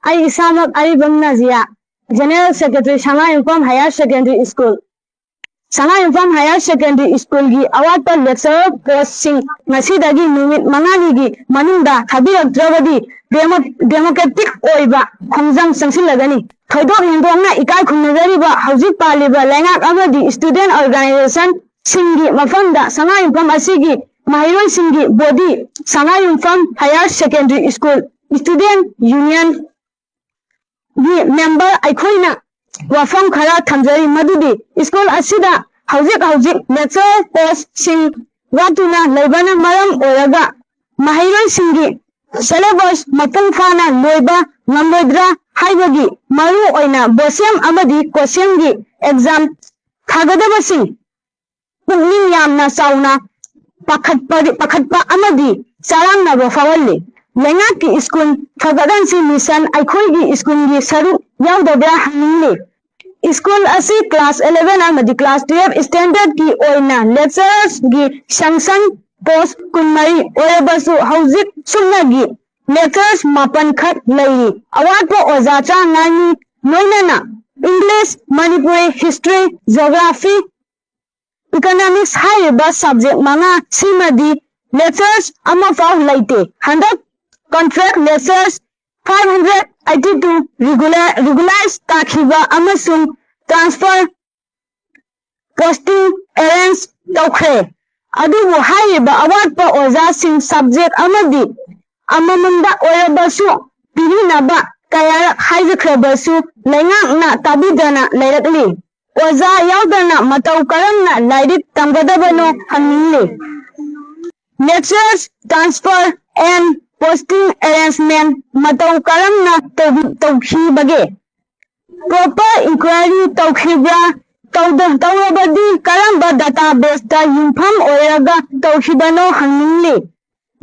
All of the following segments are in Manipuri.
I Isamak Aribam Nazia, General Secretary Sangayumpam Higher Secondary School. Sangayumpam Higher Secondary School gi awat lecturer post sing nasidagi numit mangani gi manunda thabirakdrabadi democratic oiba khongjang sangsilagani. Thoidok hindongna ikai khumnagariba hauzik paliba lengak amadi student organization singi mafamda Sangayumpam asigi mahiroi singi body Sangayumpam Higher Secondary School Student Union gi member aikhoina wafam khara thamjari madudi school asida hauzik lecturer post sing watuna leibana maram oraga mahiroi singi syllabus mapung phana loiba ngamodra haibagi maru oina bosem amadi question gi exam thagada sing pungning yamna sauna pakhatpa amadi sarangna bo fawalli lenga ki school thagadan si mission aikhoi gi school gi saru yaudabra hanni school asi class 11 amadi class 12 standard ki oina lecturers gi sanction post kunmari orebasu hauzik sumna gi lecturers mapan khat lei awatpo oza cha ngani noinana English Manipuri history geography economics haiba subject manga simadi lecturers ama faw laite 100 contract lecturers 582 regulars takhiba amasung transfer posting arrange tawkhre adubu haiba awatpa oza sing subject amadi amamunda oyabasu pirinaba kaya haijakhrebasu lengakna tabidana leirakli oza yaudana matau karamna lairik tamgadabano hangni lecturers transfer and posting arrangement matau karamna tawkhibage proper inquiry tawkhibra tawrabadi karamba database da yumpham oiraga tawkhibano hangni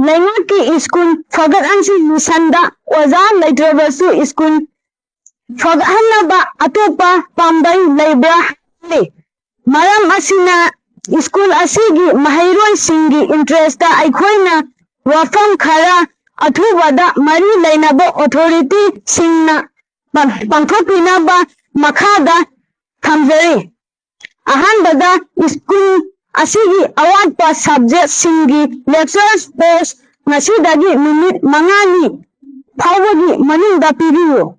lengaki school fagat ansi misanda oza laitrabasu school fagathanaba atopa pambai leibra maram asina school asigi mahairoi singi interest da aikhoina wafam khara athubada mari leinaba authority singna pangthopinaba makhada thamjari ahanbada school asigi awatpa subject singi lecturers post ngasidagi minute mangani phawagi manungda pibiyo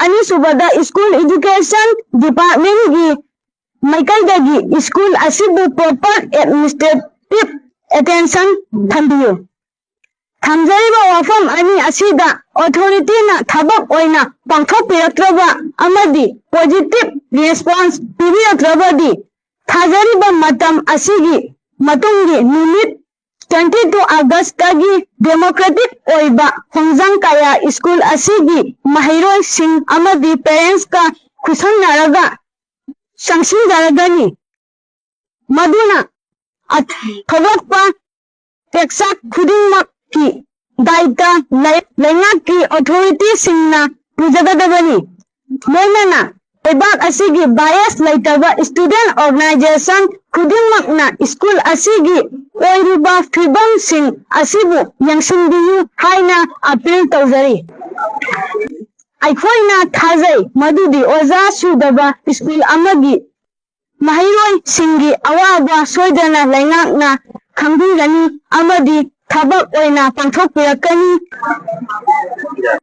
anisubada school education department gi maikaidagi school asibu proper administrative attention thambiyo thamjariba wafam ani asida authority na thabak oina pangthopiraktraba amadi positive response pibiyakrabadi thajariba matam asigi matungi numit 22 August tagi democratic oiba khongjang kaya school asigi mahiroi sing amadi parents ka khusannaraga sangsinjaragani maduna thawakpa teksak khudingmak ki daita lengak ki authority singna pujagadabani moinana ebak asigi bias laitaba student organization khudingmakna school asigi oiriba fibam sing asibu yangsinbiyu haina appeal tawjari aikhoina thajai madudi oza sudaba school amagi mahiroi singi awaba soidana lengakna khambirani amadi thabak oina pangthokpirakani